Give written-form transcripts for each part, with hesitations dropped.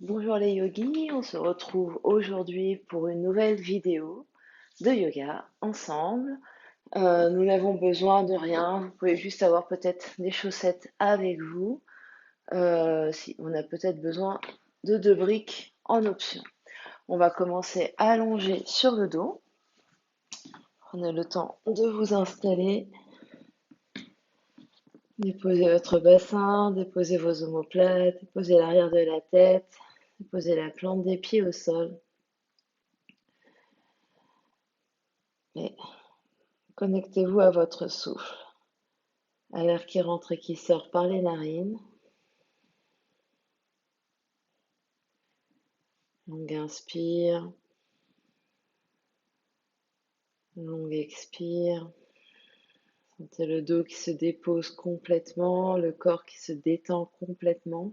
Bonjour les yogis, on se retrouve aujourd'hui pour une nouvelle vidéo de yoga ensemble. Nous n'avons besoin de rien, vous pouvez juste avoir peut-être des chaussettes avec vous. Si on a peut-être besoin de 2 briques en option. On va commencer allongé sur le dos. Prenez le temps de vous installer. Déposez votre bassin, déposez vos omoplates, déposez l'arrière de la tête, déposez la plante des pieds au sol. Et connectez-vous à votre souffle, à l'air qui rentre et qui sort par les narines. Longue inspire, longue expire. Sentez le dos qui se dépose complètement, le corps qui se détend complètement.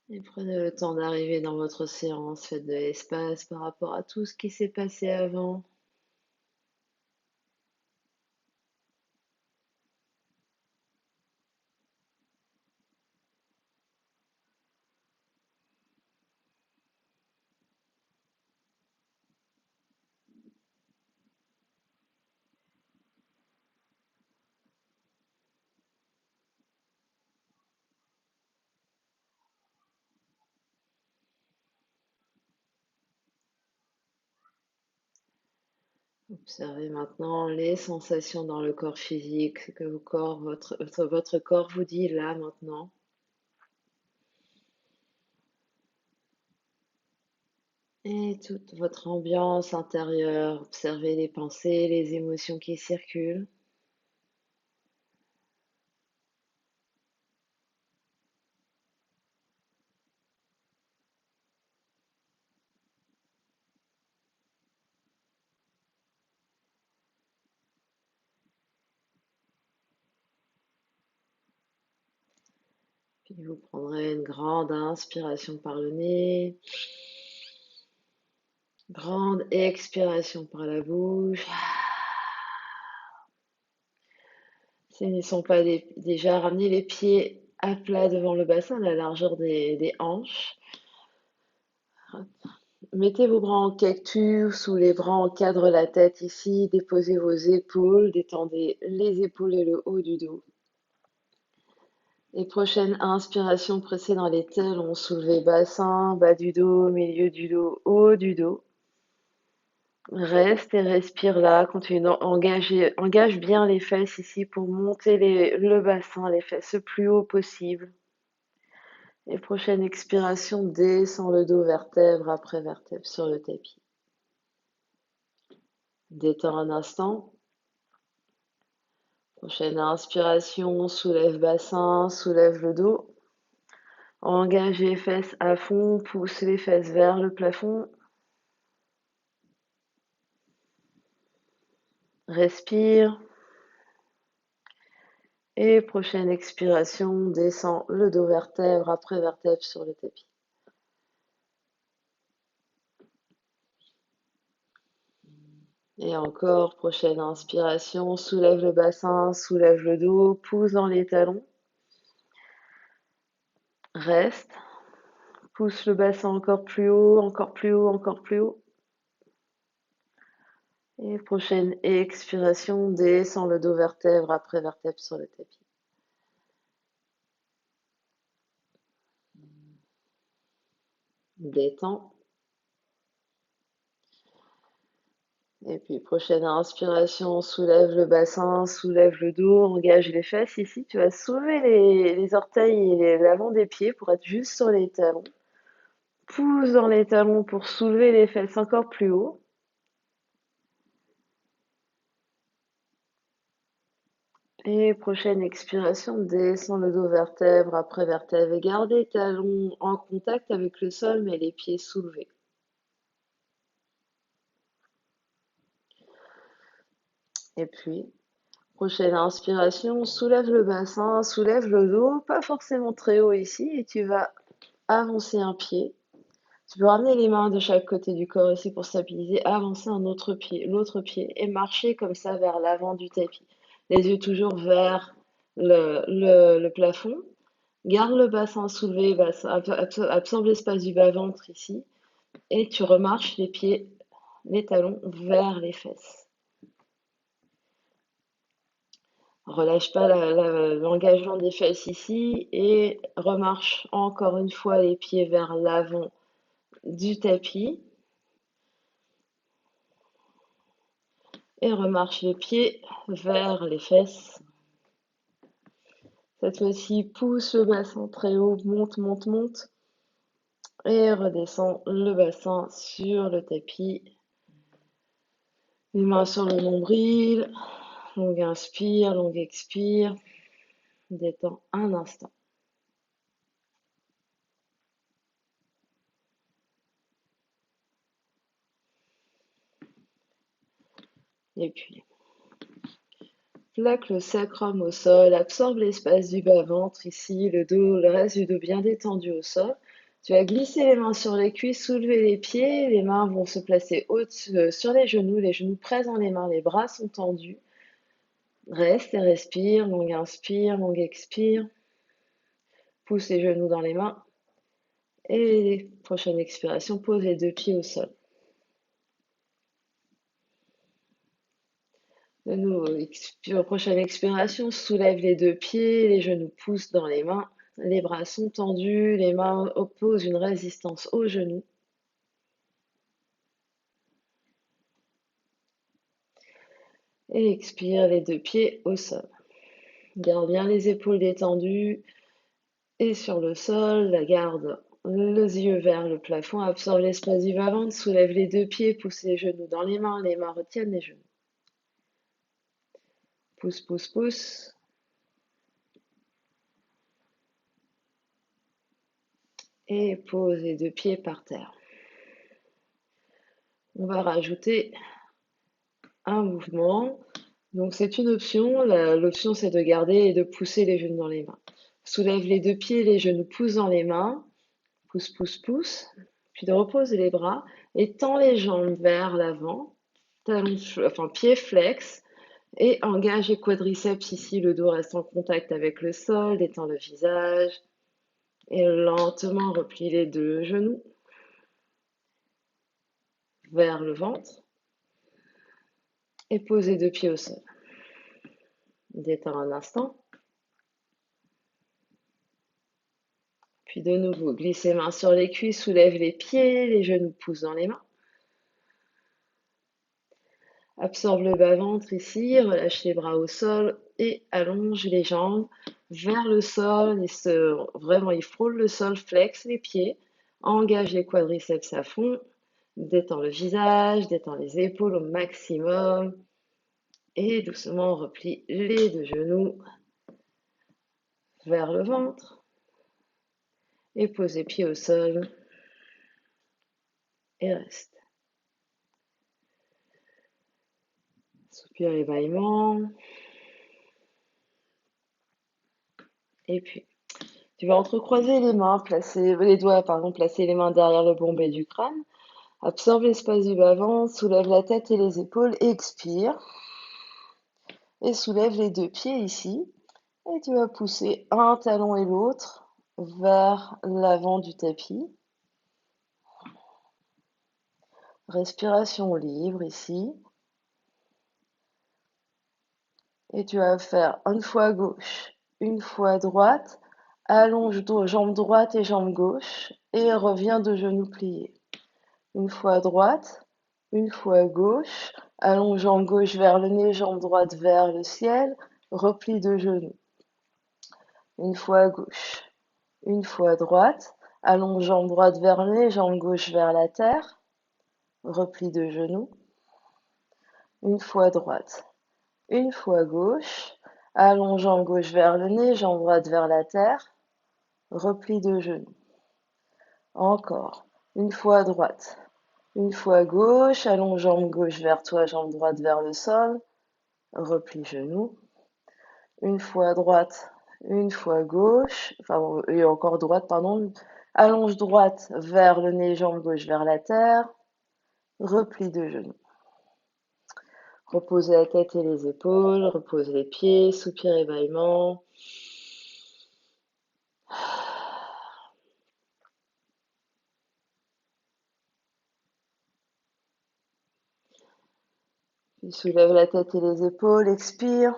Et prenez le temps d'arriver dans votre séance, faites de l'espace par rapport à tout ce qui s'est passé avant. Observez maintenant les sensations dans le corps physique, ce que votre corps vous dit là maintenant. Et toute votre ambiance intérieure, observez les pensées, les émotions qui circulent. Puis vous prendrez une grande inspiration par le nez, grande expiration par la bouche. Si ne sont pas déjà, ramenez les pieds à plat devant le bassin, à la largeur des hanches. Mettez vos bras en cactus ou les bras encadrent la tête ici. Déposez vos épaules, détendez les épaules et le haut du dos. Et prochaine inspiration, pressez dans les talons, soulevez bassin, bas du dos, milieu du dos, haut du dos. Reste et respire là, continue engage bien les fesses ici pour monter le bassin, les fesses le plus haut possible. Et prochaine expiration, descend le dos vertèbre après vertèbre sur le tapis. Détends un instant. Prochaine inspiration, soulève bassin, soulève le dos. Engage les fesses à fond, pousse les fesses vers le plafond. Respire. Et prochaine expiration, descend le dos vertèbre après vertèbre sur le tapis. Et encore, prochaine inspiration, soulève le bassin, soulève le dos, pousse dans les talons. Reste, pousse le bassin encore plus haut, encore plus haut, encore plus haut. Et prochaine expiration, descend le dos vertèbre après vertèbre sur le tapis. Détends. Et puis prochaine inspiration, soulève le bassin, soulève le dos, engage les fesses. Ici, tu vas soulever les orteils et l'avant des pieds pour être juste sur les talons. Pousse dans les talons pour soulever les fesses encore plus haut. Et prochaine expiration, descend le dos vertèbre après vertèbre et gardez les talons en contact avec le sol mais les pieds soulevés. Et puis, prochaine inspiration, soulève le bassin, soulève le dos, pas forcément très haut ici, et tu vas avancer un pied. Tu peux ramener les mains de chaque côté du corps ici pour stabiliser, avancer un autre pied, l'autre pied, et marcher comme ça vers l'avant du tapis. Les yeux toujours vers le plafond. Garde le bassin soulevé, absorbe l'espace du bas-ventre ici, et tu remarches les pieds, les talons vers les fesses. Relâche pas l'engagement des fesses ici et remarche encore une fois les pieds vers l'avant du tapis et remarche les pieds vers les fesses. Cette fois-ci, pousse le bassin très haut, monte, monte, monte et redescends le bassin sur le tapis. Les mains sur le nombril, longue inspire, longue expire, détends un instant. Et puis, plaque le sacrum au sol, absorbe l'espace du bas-ventre ici, le dos, le reste du dos bien détendu au sol. Tu vas glisser les mains sur les cuisses, soulever les pieds, les mains vont se placer sur les genoux pressent dans les mains, les bras sont tendus. Reste et respire, longue inspire, longue expire. Pousse les genoux dans les mains. Et prochaine expiration, pose les deux pieds au sol. De nouveau, prochaine expiration, soulève les deux pieds, les genoux poussent dans les mains, les bras sont tendus, les mains opposent une résistance aux genoux. Et expire les deux pieds au sol. Garde bien les épaules détendues et sur le sol, garde les yeux vers le plafond, absorbe l'espace du bas-ventre, soulève les deux pieds, pousse les genoux dans les mains retiennent les genoux. Pousse, pousse, pousse. Et pose les deux pieds par terre. On va rajouter un mouvement. Donc c'est une option. L'option c'est de garder et de pousser les genoux dans les mains. Soulève les deux pieds, les genoux poussent dans les mains. Pousse, pousse, pousse. Puis de reposer les bras et tends les jambes vers l'avant. Pied flex. Et engage les quadriceps ici. Le dos reste en contact avec le sol. Détends le visage. Et lentement replie les deux genoux vers le ventre. Et pose les deux pieds au sol. Détends un instant. Puis de nouveau, glisse les mains sur les cuisses, soulève les pieds, les genoux poussent dans les mains. Absorbe le bas-ventre ici, relâche les bras au sol et allonge les jambes vers le sol. Vraiment, il frôle le sol, flex les pieds, engage les quadriceps à fond, détends le visage, détends les épaules au maximum et doucement replie les deux genoux vers le ventre et pose les pieds au sol et reste. Soupir et bâillement. Et puis, tu vas entrecroiser les mains, placer les doigts, placer les mains derrière le bombé du crâne. Absorbe l'espace du bas-ventre, soulève la tête et les épaules, expire. Et soulève les deux pieds ici. Et tu vas pousser un talon et l'autre vers l'avant du tapis. Respiration libre ici. Et tu vas faire une fois gauche, une fois droite. Allonge jambe droite et jambe gauche. Et reviens de genoux pliés. Une fois droite, une fois gauche. Allonge jambe gauche vers le nez, jambe droite vers le ciel. Replie de genoux. Une fois gauche, une fois droite. Allonge jambe droite vers le nez, jambe gauche vers la terre. Replie de genoux. Une fois droite, une fois gauche. Allonge jambe gauche vers le nez, jambe droite vers la terre. Replie de genoux. Encore. Une fois droite. Une fois gauche. Allonge jambe gauche vers toi, jambe droite vers le sol. Replie genou. Une fois droite. Une fois gauche. Et encore droite, pardon. Allonge droite vers le nez, jambe gauche vers la terre. Repli de genoux. Reposez la tête et les épaules, reposez les pieds, soupir et bâillement. Puis soulève la tête et les épaules, expire.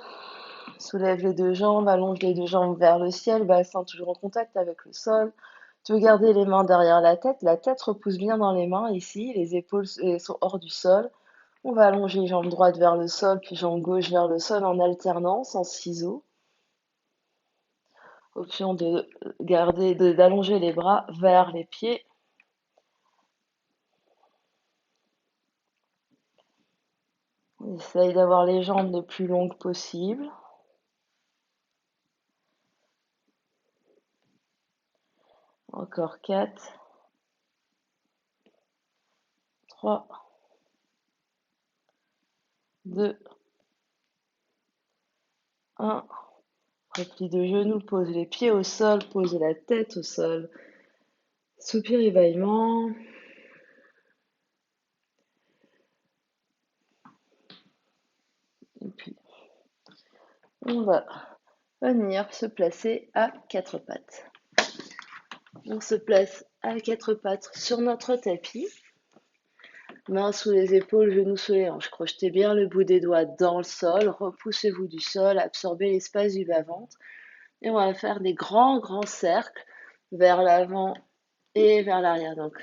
Soulève les deux jambes, allonge les deux jambes vers le ciel, bassin toujours en contact avec le sol. Tu veux garder les mains derrière la tête repousse bien dans les mains ici, les épaules sont hors du sol. On va allonger jambe droite vers le sol, puis jambe gauche vers le sol en alternance, en ciseaux. Option de garder, d'allonger les bras vers les pieds. Essaye d'avoir les jambes les plus longues possible. Encore 4, 3, 2, 1. Repli de genoux, pose les pieds au sol, pose la tête au sol. Soupir et bâillement. Et puis, on va venir se placer à quatre pattes. On se place à quatre pattes sur notre tapis. Mains sous les épaules, genoux sous les hanches. Crochetez bien le bout des doigts dans le sol. Repoussez-vous du sol. Absorbez l'espace du bas-ventre. Et on va faire des grands cercles vers l'avant et vers l'arrière. Donc,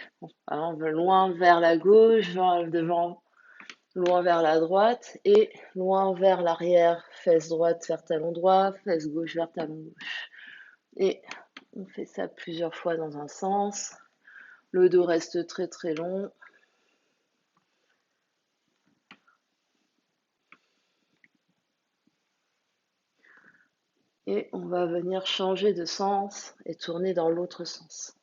on veut loin vers la gauche, devant, loin vers la droite et loin vers l'arrière. Fesse droite vers talon droit, fesse gauche vers talon gauche. Et on fait ça plusieurs fois dans un sens. Le dos reste très long. Et on va venir changer de sens et tourner dans l'autre sens.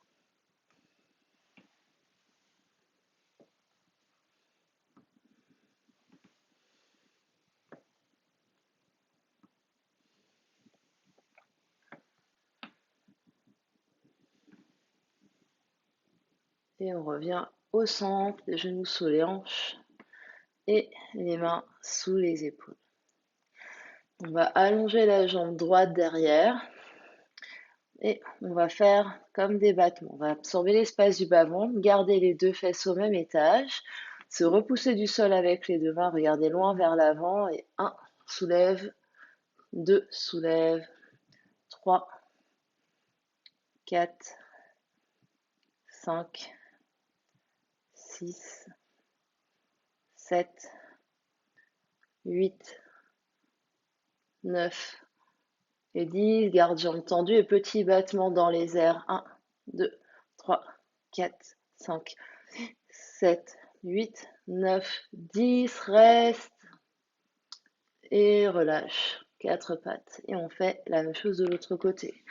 Et on revient au centre, les genoux sous les hanches et les mains sous les épaules. On va allonger la jambe droite derrière et on va faire comme des battements. On va absorber l'espace du bas-ventre, garder les deux fesses au même étage, se repousser du sol avec les deux mains, regarder loin vers l'avant et 1, soulève, 2, soulève, 3, 4, 5, 6, 7, 8, 9 et 10. Garde jambes tendues et petits battements dans les airs. 1, 2, 3, 4, 5, 7, 8, 9, 10. Reste et relâche. Quatre pattes. Et on fait la même chose de l'autre côté.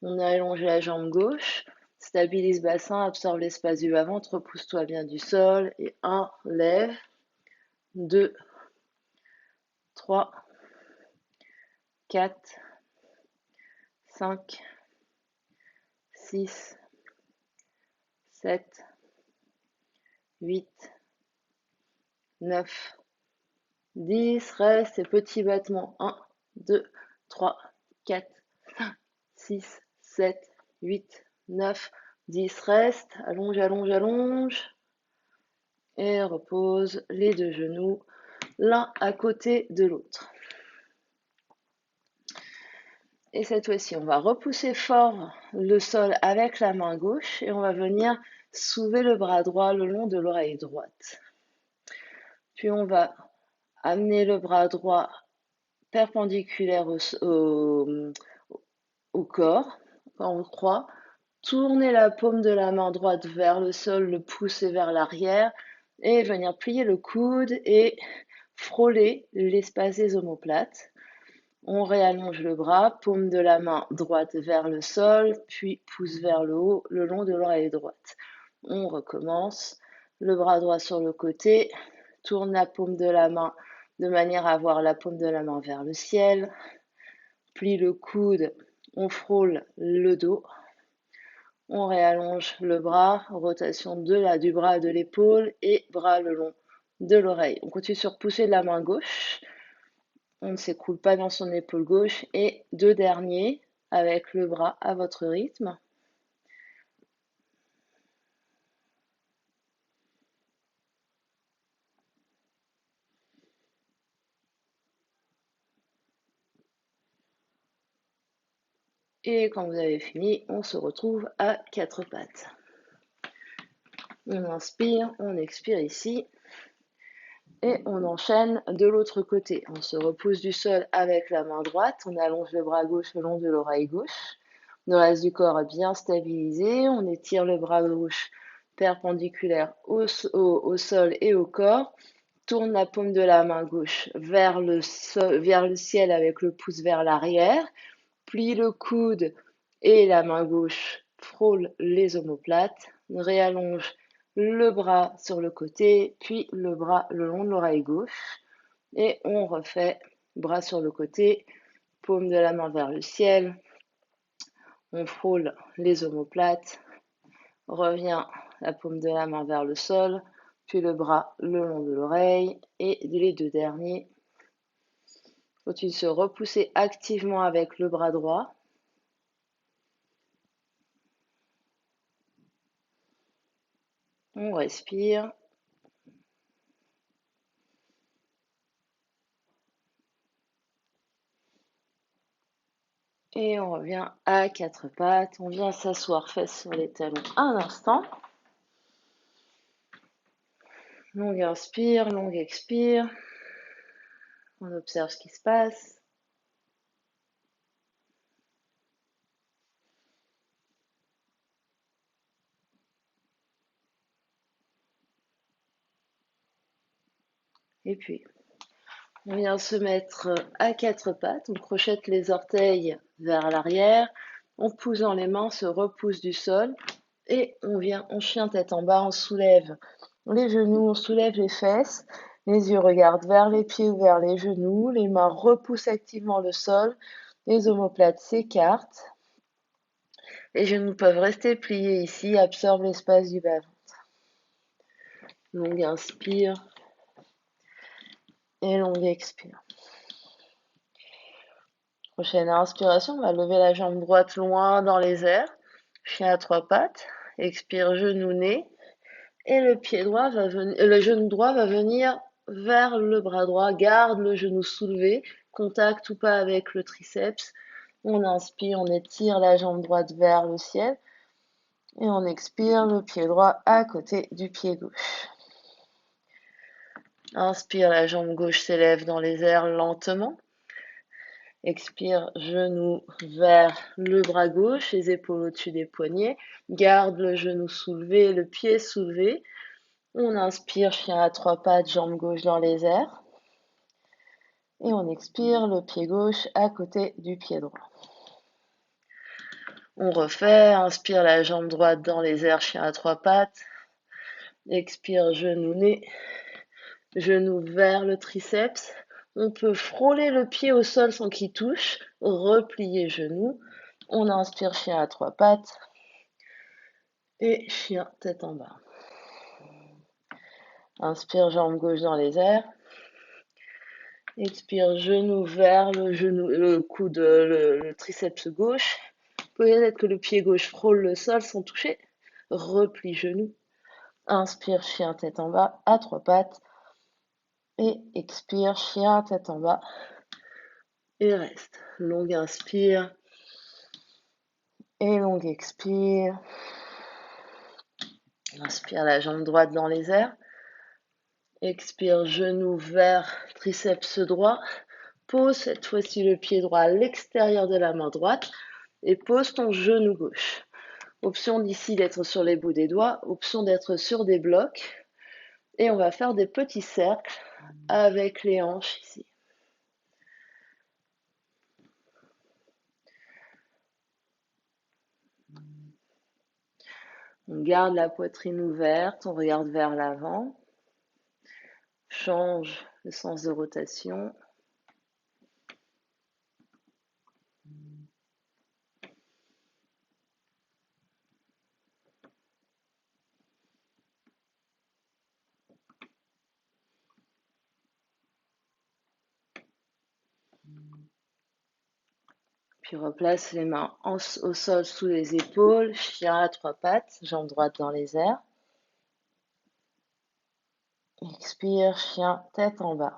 On a allongé la jambe gauche. Stabilise bassin, absorbe l'espace du bas-ventre, repousse-toi bien du sol. Et 1, lève. 2, 3, 4, 5, 6, 7, 8, 9, 10. Reste et petits battements. 1, 2, 3, 4, 5, 6, 7, 8, 9, 10. Reste. Allonge, allonge, allonge. Et repose les deux genoux l'un à côté de l'autre. Et cette fois-ci, on va repousser fort le sol avec la main gauche et on va venir soulever le bras droit le long de l'oreille droite. Puis on va amener le bras droit perpendiculaire au corps, en croix. Tourner la paume de la main droite vers le sol, le pousser vers l'arrière et venir plier le coude et frôler l'espace des omoplates. On réallonge le bras, paume de la main droite vers le sol, puis pouce vers le haut le long de l'oreille droite. On recommence. Le bras droit sur le côté, tourne la paume de la main de manière à avoir la paume de la main vers le ciel. Plie le coude, on frôle le dos. On réallonge le bras, rotation du bras de l'épaule et bras le long de l'oreille. On continue sur pousser de la main gauche. On ne s'écroule pas dans son épaule gauche. Et deux derniers avec le bras à votre rythme. Et quand vous avez fini, on se retrouve à quatre pattes. On inspire, on expire ici. Et on enchaîne de l'autre côté. On se repousse du sol avec la main droite. On allonge le bras gauche le long de l'oreille gauche. Le reste du corps est bien stabilisé. On étire le bras gauche perpendiculaire au sol et au corps. Tourne la paume de la main gauche vers le ciel avec le pouce vers l'arrière. Plie le coude et la main gauche frôle les omoplates. Réallonge le bras sur le côté, puis le bras le long de l'oreille gauche. Et on refait bras sur le côté, paume de la main vers le ciel. On frôle les omoplates. Revient la paume de la main vers le sol, puis le bras le long de l'oreille. Et les deux derniers. Faut-il se repousser activement avec le bras droit. On respire. Et on revient à quatre pattes. On vient s'asseoir fesses sur les talons un instant. Longue inspire, longue expire. On observe ce qui se passe. Et puis, on vient se mettre à quatre pattes. On crochette les orteils vers l'arrière. On pousse dans les mains, se repousse du sol. Et on vient en chien tête en bas. On soulève les genoux, on soulève les fesses. Les yeux regardent vers les pieds ou vers les genoux. Les mains repoussent activement le sol. Les omoplates s'écartent. Les genoux peuvent rester pliés ici, absorbe l'espace du bas. Longue inspire et longue expire. Prochaine inspiration, on va lever la jambe droite loin dans les airs. Chien à trois pattes. Expire, genou, nez. Et le genou droit va venir vers le bras droit. Garde le genou soulevé. Contact ou pas avec le triceps. On inspire, on étire la jambe droite vers le ciel. Et on expire, le pied droit à côté du pied gauche. Inspire, la jambe gauche s'élève dans les airs lentement. Expire, genou vers le bras gauche, les épaules au-dessus des poignets. Garde le genou soulevé, le pied soulevé. On inspire, chien à trois pattes, jambe gauche dans les airs. Et on expire, le pied gauche à côté du pied droit. On refait, inspire la jambe droite dans les airs, chien à trois pattes. Expire, genou, nez. Genou vers le triceps. On peut frôler le pied au sol sans qu'il touche. Replier genou. On inspire, chien à trois pattes. Et chien tête en bas. Inspire, jambe gauche dans les airs. Expire, genou vers le coude, le triceps gauche. Peut-être que le pied gauche frôle le sol sans toucher. Replie genou. Inspire, chien tête en bas à trois pattes. Et expire, chien tête en bas. Et reste. Longue inspire. Et longue expire. Inspire la jambe droite dans les airs. Expire, genou vers triceps droit. Pose cette fois-ci le pied droit à l'extérieur de la main droite et pose ton genou gauche. Option d'ici d'être sur les bouts des doigts, option d'être sur des blocs. Et on va faire des petits cercles avec les hanches ici. On garde la poitrine ouverte, on regarde vers l'avant. Change le sens de rotation. Puis replace les mains au sol sous les épaules, chien à trois pattes, jambes droites dans les airs. Expire, chien, tête en bas.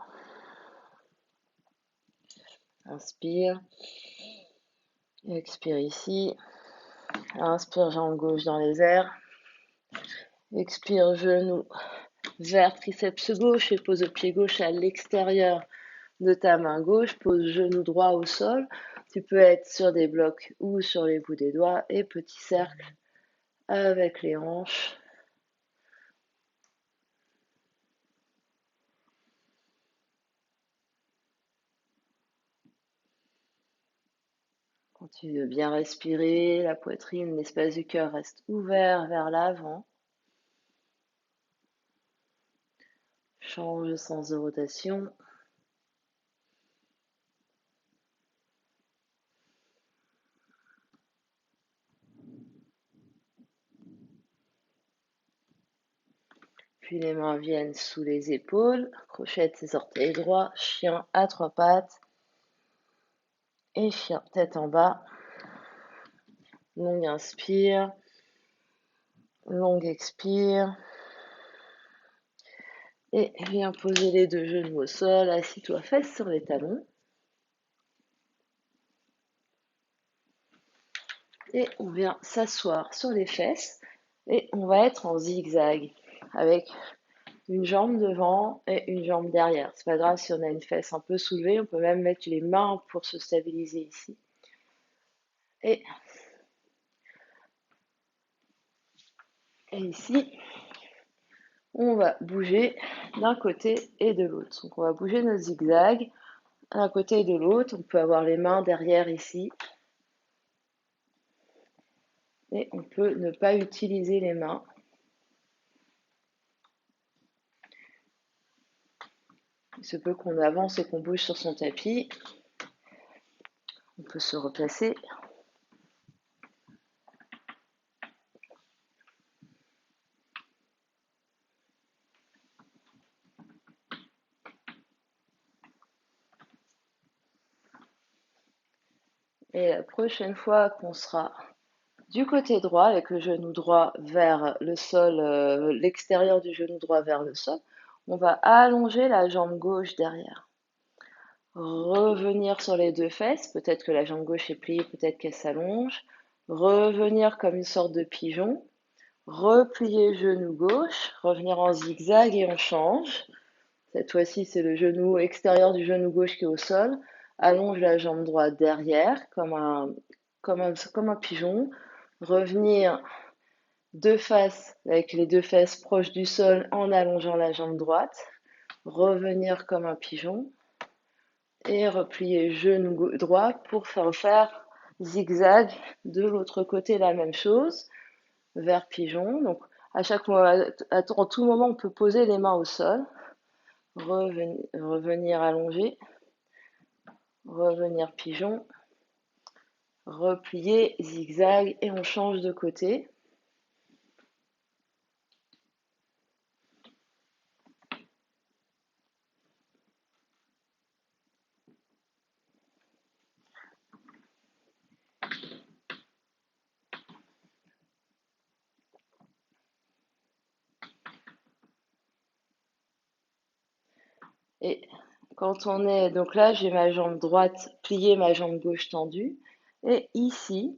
Inspire. Expire ici. Inspire, jambe gauche dans les airs. Expire, genou vers triceps gauche et pose le pied gauche à l'extérieur de ta main gauche. Pose genou droit au sol. Tu peux être sur des blocs ou sur les bouts des doigts. Et petit cercle avec les hanches. Continue de bien respirer, la poitrine, l'espace du cœur reste ouvert vers l'avant. Change de sens de rotation. Puis les mains viennent sous les épaules, crochette ses orteils droits, chien à trois pattes. Et chien, tête en bas. Longue inspire. Longue expire. Et viens poser les deux genoux au sol. Assis-toi fesses sur les talons. Et on vient s'asseoir sur les fesses. Et on va être en zigzag avec une jambe devant et une jambe derrière. C'est pas grave si on a une fesse un peu soulevée. On peut même mettre les mains pour se stabiliser ici. Et ici, on va bouger d'un côté et de l'autre. Donc on va bouger nos zigzags d'un côté et de l'autre. On peut avoir les mains derrière ici. Et on peut ne pas utiliser les mains. Il se peut qu'on avance et qu'on bouge sur son tapis. On peut se replacer. Et la prochaine fois qu'on sera du côté droit, avec le genou droit vers le sol, l'extérieur du genou droit vers le sol, on va allonger la jambe gauche derrière. Revenir sur les deux fesses, peut-être que la jambe gauche est pliée, peut-être qu'elle s'allonge. Revenir comme une sorte de pigeon. Replier genou gauche, revenir en zigzag et on change. Cette fois-ci, c'est le genou extérieur du genou gauche qui est au sol. Allonge la jambe droite derrière comme un pigeon. Revenir de face avec les deux fesses proches du sol en allongeant la jambe droite. Revenir comme un pigeon. Et replier genou droit pour faire zigzag. De l'autre côté, la même chose. Vers pigeon. Donc, à chaque moment, en tout moment, on peut poser les mains au sol. Revenir allongé. Revenir pigeon. Replier, zigzag et on change de côté. Et quand on est, donc là, j'ai ma jambe droite pliée, ma jambe gauche tendue. Et ici,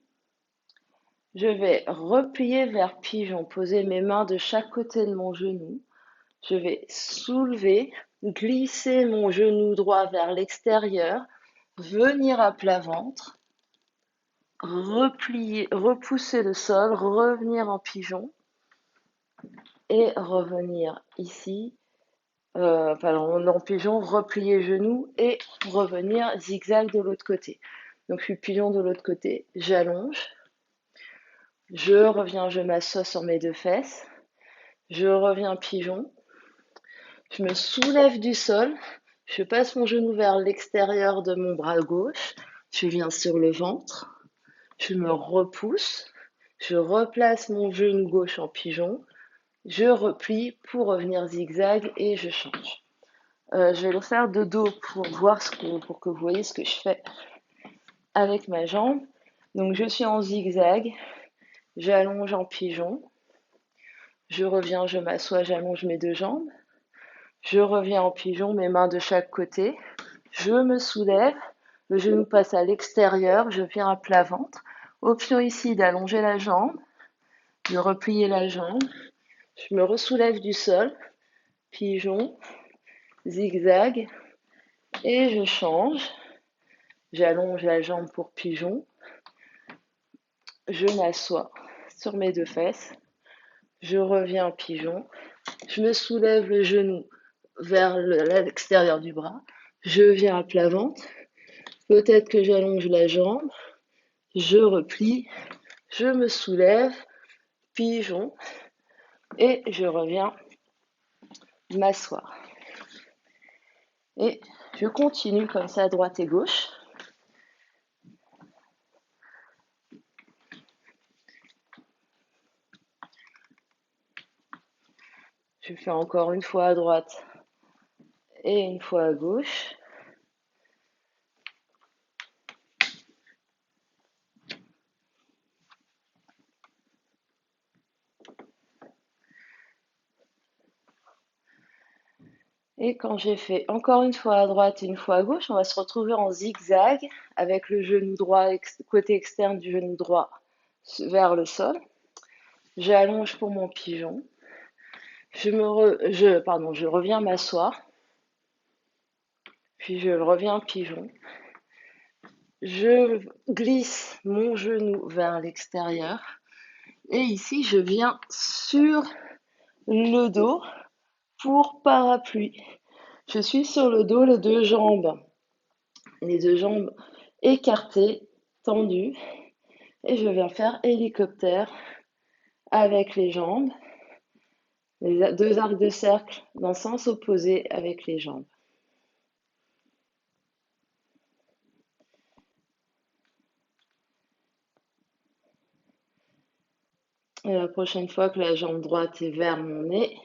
je vais replier vers pigeon, poser mes mains de chaque côté de mon genou. Je vais soulever, glisser mon genou droit vers l'extérieur, venir à plat ventre, replier, repousser le sol, revenir en pigeon et revenir ici, en pigeon, replier genou et revenir zigzag de l'autre côté. Donc je suis pigeon de l'autre côté, j'allonge, je reviens, je m'assois sur mes deux fesses, je reviens pigeon, je me soulève du sol, je passe mon genou vers l'extérieur de mon bras gauche, je viens sur le ventre, je me repousse, je replace mon genou gauche en pigeon, je replie pour revenir zigzag et je change. Je vais le faire de dos pour que vous voyez ce que je fais. avec ma jambe. Donc je suis en zigzag, j'allonge en pigeon, je reviens, je m'assois, j'allonge mes deux jambes, je reviens en pigeon, mes mains de chaque côté, je me soulève, le genou passe à l'extérieur, je viens à plat ventre. Option ici d'allonger la jambe, de replier la jambe, je me ressoulève du sol, pigeon, zigzag, et je change. J'allonge la jambe pour pigeon, je m'assois sur mes deux fesses, je reviens pigeon, je me soulève le genou vers l'extérieur du bras, je viens à plat ventre, peut-être que j'allonge la jambe, je replie, je me soulève, pigeon, et je reviens m'asseoir. Et je continue comme ça à droite et gauche. Je fais encore une fois à droite et une fois à gauche. Et quand j'ai fait encore une fois à droite et une fois à gauche, on va se retrouver en zigzag avec le genou droit, côté externe du genou droit vers le sol. J'allonge pour mon pigeon. Je reviens m'asseoir. Puis je reviens pigeon. Je glisse mon genou vers l'extérieur. Et ici, je viens sur le dos pour parapluie. Je suis sur le dos, les deux jambes écartées, tendues. Et je viens faire hélicoptère avec les jambes, les deux arcs de cercle dans le sens opposé avec les jambes. Et la prochaine fois que la jambe droite est vers mon nez,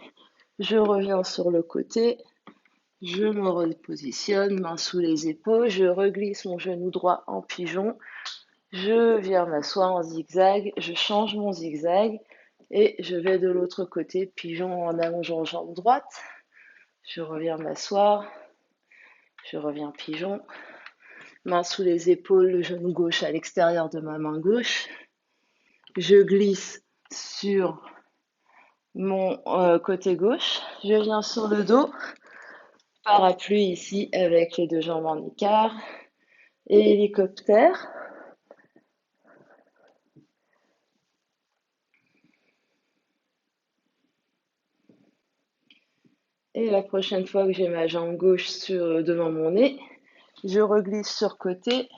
je reviens sur le côté, je me repositionne, main sous les épaules, je reglisse mon genou droit en pigeon, je viens m'asseoir en zigzag, je change mon zigzag et je vais de l'autre côté, pigeon en allongeant jambe droite, je reviens m'asseoir, je reviens pigeon, main sous les épaules, le genou gauche à l'extérieur de ma main gauche, je glisse sur mon côté gauche, je viens sur le dos, parapluie ici avec les deux jambes en écart, et hélicoptère. Et la prochaine fois que j'ai ma jambe gauche devant mon nez, je reglisse sur côté,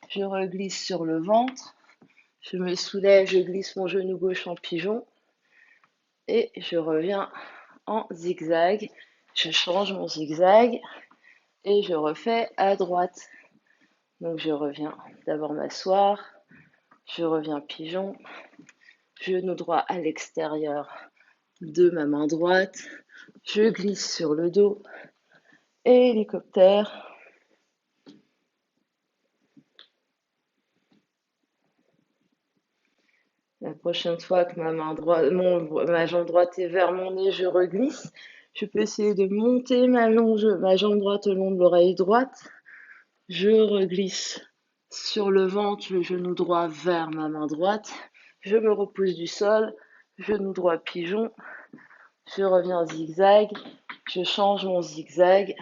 je reglisse sur le ventre, je me soulève, je glisse mon genou gauche en pigeon et je reviens en zigzag. Je change mon zigzag et je refais à droite. Donc je reviens d'abord m'asseoir, je reviens pigeon, genou droit à l'extérieur de ma main droite, je glisse sur le dos, hélicoptère. La prochaine fois que ma jambe droite est vers mon nez, je reglisse. Je peux essayer de monter ma jambe droite le long de l'oreille droite. Je reglisse sur le ventre, le genou droit vers ma main droite. Je me repousse du sol, genou droit pigeon. Je reviens zigzag. Je change mon zigzag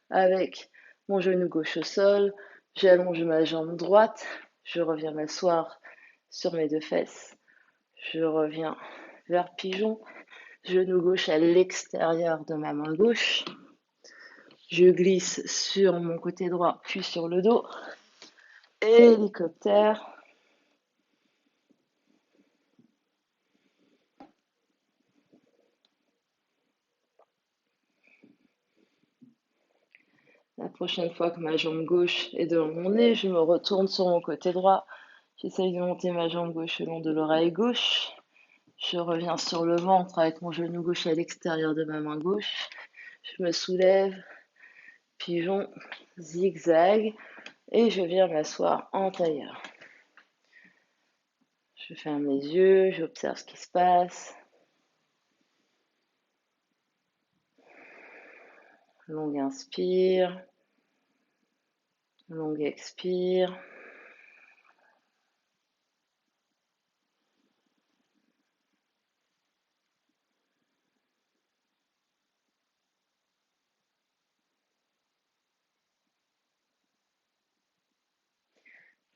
avec mon genou gauche au sol. J'allonge ma jambe droite. Je reviens m'asseoir sur mes deux fesses. Je reviens vers pigeon. Genou gauche à l'extérieur de ma main gauche. Je glisse sur mon côté droit, puis sur le dos. Hélicoptère. La prochaine fois que ma jambe gauche est devant mon nez, je me retourne sur mon côté droit. J'essaye de monter ma jambe gauche le long de l'oreille gauche. Je reviens sur le ventre avec mon genou gauche à l'extérieur de ma main gauche. Je me soulève, pigeon, zigzag. et je viens m'asseoir en tailleur. Je ferme les yeux, j'observe ce qui se passe. Longue inspire, longue expire.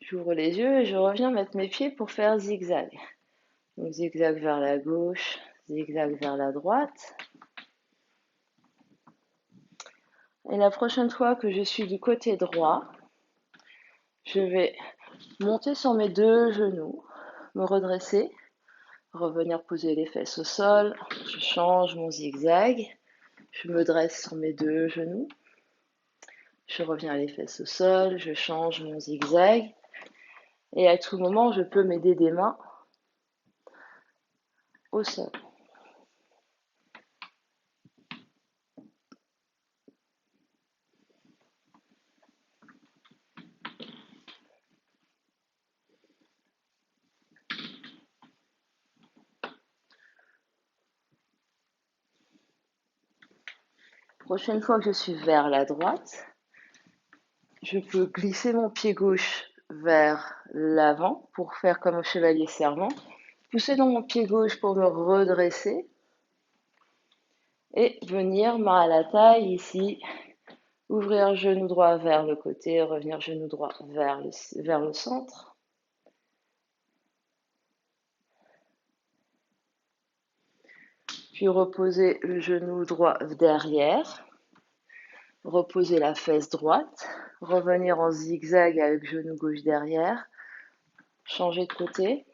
J'ouvre les yeux et je reviens mettre mes pieds pour faire zigzag. Donc zigzag vers la gauche, zigzag vers la droite. Et la prochaine fois que je suis du côté droit, je vais monter sur mes deux genoux, me redresser, revenir poser les fesses au sol. Je change mon zigzag. Je me dresse sur mes deux genoux. Je reviens les fesses au sol. Je change mon zigzag. Et à tout moment, je peux m'aider des mains au sol. Prochaine fois que je suis vers la droite, je peux glisser mon pied gauche vers l'avant pour faire comme un chevalier servant, pousser dans mon pied gauche pour me redresser et venir main à la taille ici, ouvrir genou droit vers le côté, revenir genou droit vers le centre. Puis reposer le genou droit derrière, reposer la fesse droite, revenir en zigzag avec genou gauche derrière, changer de côté.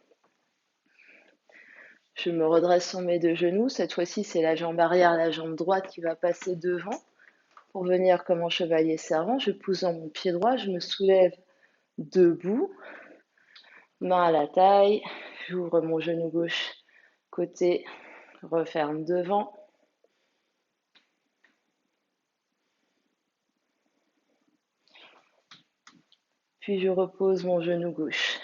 Je me redresse sur mes deux genoux. Cette fois-ci, c'est la jambe arrière, la jambe droite qui va passer devant pour venir comme en chevalier servant. Je pousse dans mon pied droit, je me soulève debout, main à la taille. J'ouvre mon genou gauche côté, referme devant. Puis je repose mon genou gauche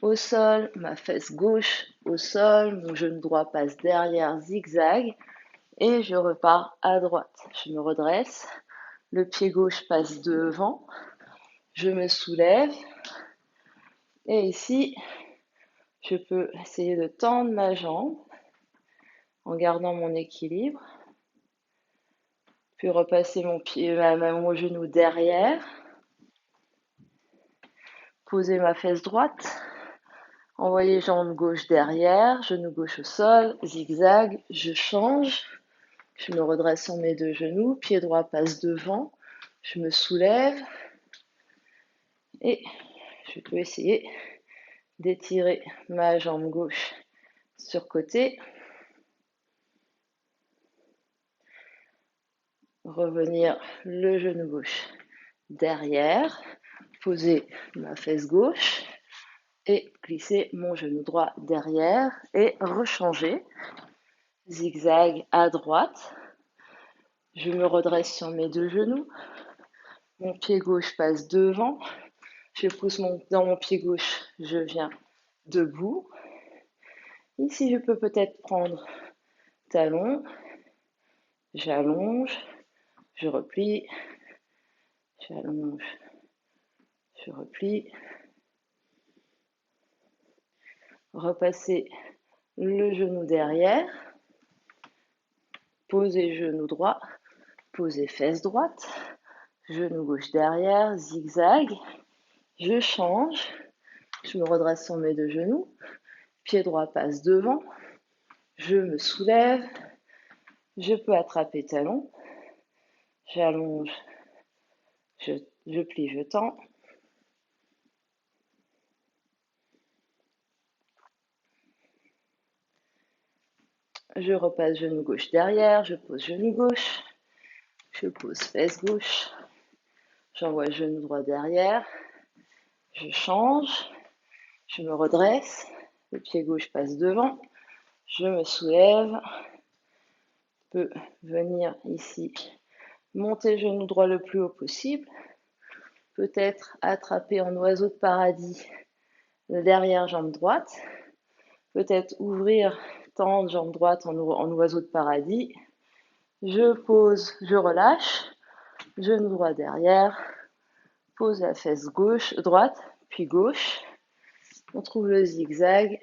au sol, ma fesse gauche au sol, mon genou droit passe derrière, zigzag, et je repars à droite. Je me redresse, le pied gauche passe devant, je me soulève, et ici, je peux essayer de tendre ma jambe en gardant mon équilibre, puis repasser mon genou derrière, poser ma fesse droite, envoyer jambe gauche derrière, genou gauche au sol, zigzag, je change, je me redresse sur mes deux genoux, pied droit passe devant, je me soulève et je peux essayer d'étirer ma jambe gauche sur côté, revenir le genou gauche derrière, poser ma fesse gauche et glisser mon genou droit derrière et rechanger. Zigzag à droite. Je me redresse sur mes deux genoux. Mon pied gauche passe devant. Je pousse dans mon pied gauche. Je viens debout. Ici, je peux peut-être prendre talon. J'allonge. Je replie. J'allonge. Je replie. Repasser le genou derrière. Poser genou droit. Poser fesse droite. Genou gauche derrière. Zigzag. Je change. Je me redresse sur mes deux genoux. Pied droit passe devant. Je me soulève. Je peux attraper talon. J'allonge. Je plie, je tends. Je repasse genou gauche derrière. Je pose genou gauche. Je pose fesse gauche. J'envoie genou droit derrière. Je change. Je me redresse. Le pied gauche passe devant. Je me soulève. Je peux venir ici monter genou droit le plus haut possible. Je Peut-être attraper en oiseau de paradis la derrière jambe droite. Peut-être ouvrir, tendre jambe droite en oiseau de paradis. Je pose, je relâche. Genou droit derrière. Pose la fesse gauche, droite, puis gauche. On trouve le zigzag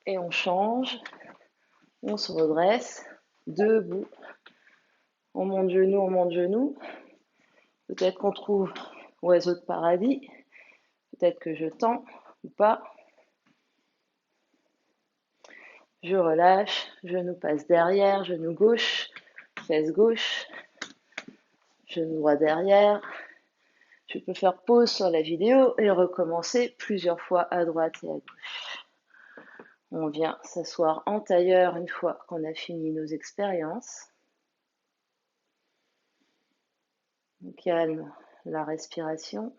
et on change. On se redresse. Debout. On monte genou, on monte genou. Peut-être qu'on trouve oiseau de paradis. Peut-être que je tends ou pas. Je relâche, genou passe derrière, genou gauche, fesse gauche, genou droit derrière. Je peux faire pause sur la vidéo et recommencer plusieurs fois à droite et à gauche. On vient s'asseoir en tailleur une fois qu'on a fini nos expériences. On calme la respiration.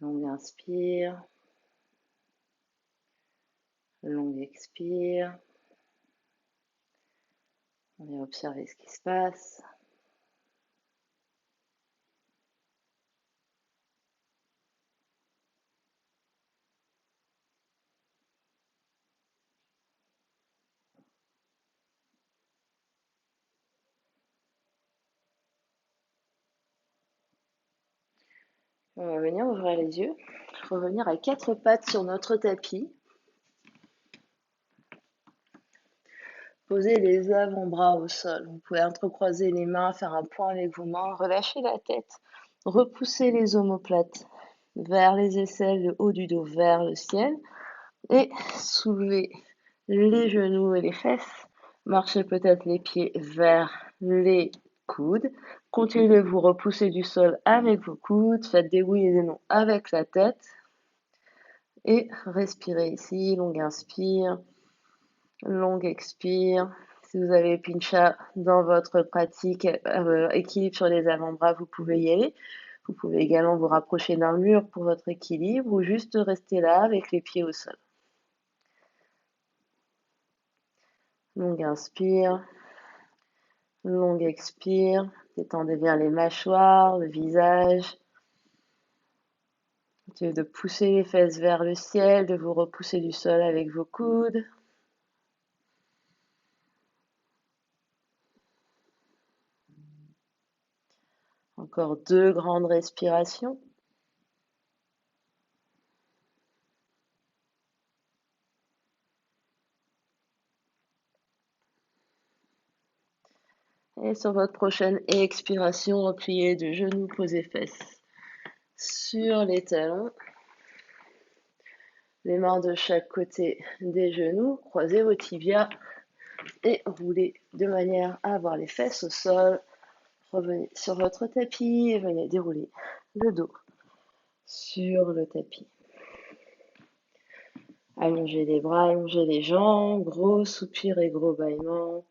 Longue inspire. Longue expire. On vient observer ce qui se passe. On va venir ouvrir les yeux, revenir à quatre pattes sur notre tapis. Posez les avant-bras au sol. Vous pouvez entrecroiser les mains, faire un point avec vos mains, relâcher la tête, repousser les omoplates vers les aisselles, le haut du dos vers le ciel et soulever les genoux et les fesses. Marchez peut-être les pieds vers les coudes. Continuez de vous repousser du sol avec vos coudes. Faites des oui et des non avec la tête. Et respirez ici, longue inspire, longue expire. Si vous avez Pincha dans votre pratique, équilibre sur les avant-bras, vous pouvez y aller. Vous pouvez également vous rapprocher d'un mur pour votre équilibre ou juste rester là avec les pieds au sol. Longue inspire, longue expire. Détendez bien les mâchoires, le visage. Continuez de pousser les fesses vers le ciel, de vous repousser du sol avec vos coudes. Encore 2 grandes respirations. Et sur votre prochaine expiration, repliez de genoux, posez fesses sur les talons. Les mains de chaque côté des genoux, croisez vos tibias et roulez de manière à avoir les fesses au sol. Revenez sur votre tapis et venez dérouler le dos sur le tapis. Allongez les bras, allongez les jambes, gros soupir et gros bâillement.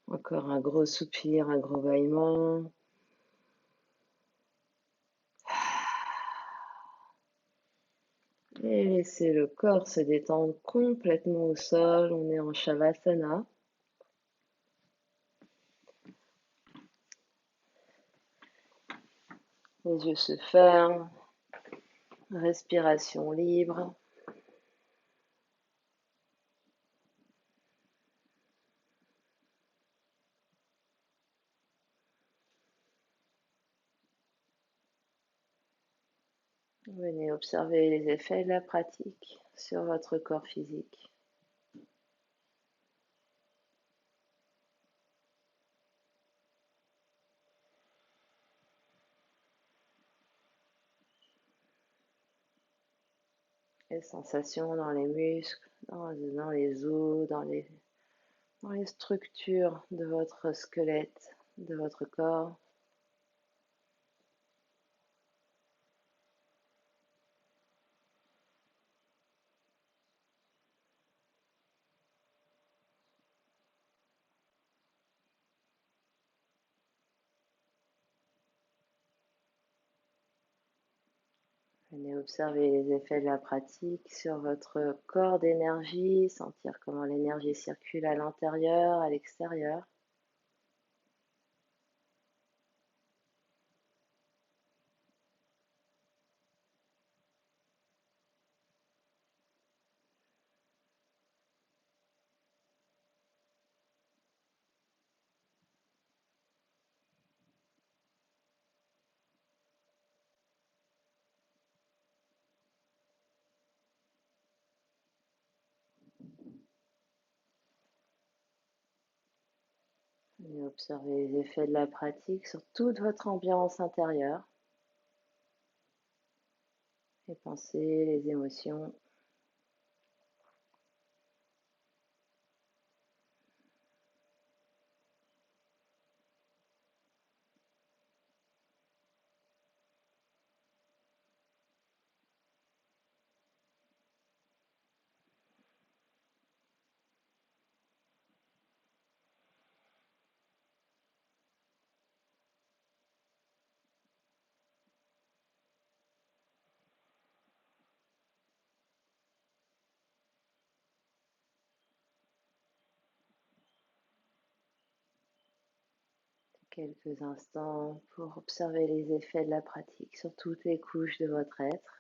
Encore un gros soupir, un gros bâillement. Et laissez le corps se détendre complètement au sol. On est en Shavasana. Les yeux se ferment. Respiration libre. Venez observer les effets de la pratique sur votre corps physique. Les sensations dans les muscles, dans les os, dans les structures de votre squelette, de votre corps. Venez observer les effets de la pratique sur votre corps d'énergie, sentir comment l'énergie circule à l'intérieur, à l'extérieur. Et observez les effets de la pratique sur toute votre ambiance intérieure, les pensées, les émotions. Quelques instants pour observer les effets de la pratique sur toutes les couches de votre être.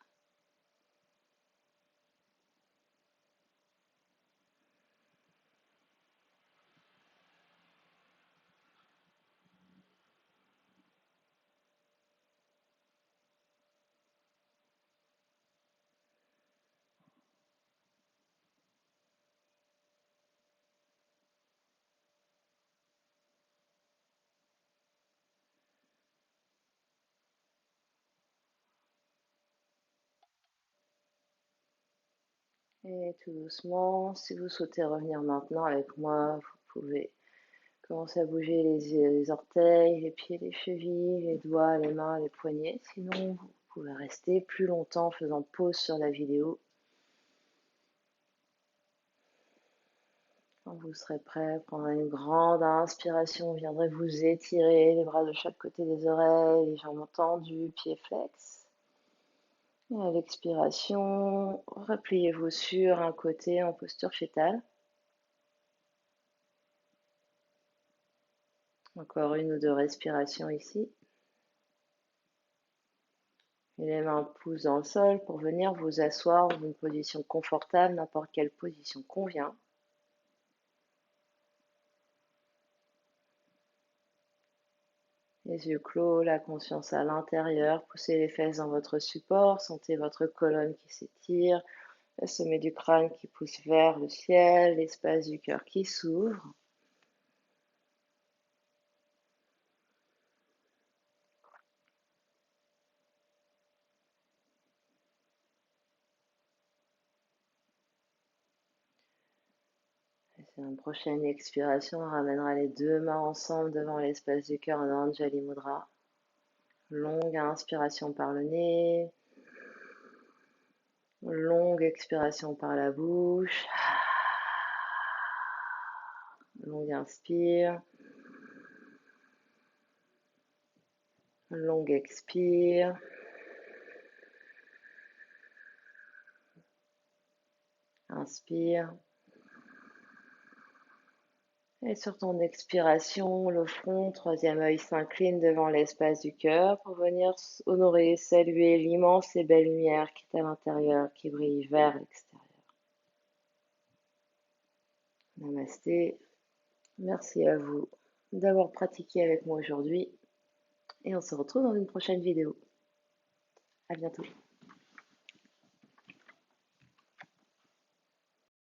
Et tout doucement, si vous souhaitez revenir maintenant avec moi, vous pouvez commencer à bouger les orteils, les pieds, les chevilles, les doigts, les mains, les poignets. Sinon, vous pouvez rester plus longtemps en faisant pause sur la vidéo. Quand vous serez prêt, prendrez une grande inspiration, vous viendrez vous étirer, les bras de chaque côté des oreilles, les jambes tendues, pieds flex. Et à l'expiration, repliez-vous sur un côté en posture fétale. Encore une ou deux respirations ici. Et les mains poussent dans le sol pour venir vous asseoir dans une position confortable, n'importe quelle position convient. Les yeux clos, la conscience à l'intérieur, poussez les fesses dans votre support, sentez votre colonne qui s'étire, le sommet du crâne qui pousse vers le ciel, l'espace du cœur qui s'ouvre. Et sur une prochaine expiration, on ramènera les deux mains ensemble devant l'espace du cœur en Anjali Mudra. Longue inspiration par le nez. Longue expiration par la bouche. Longue inspire. Longue expire. Inspire. Et sur ton expiration, le front, troisième œil s'incline devant l'espace du cœur pour venir honorer, saluer l'immense et belle lumière qui est à l'intérieur, qui brille vers l'extérieur. Namasté. Merci à vous d'avoir pratiqué avec moi aujourd'hui et on se retrouve dans une prochaine vidéo. À bientôt.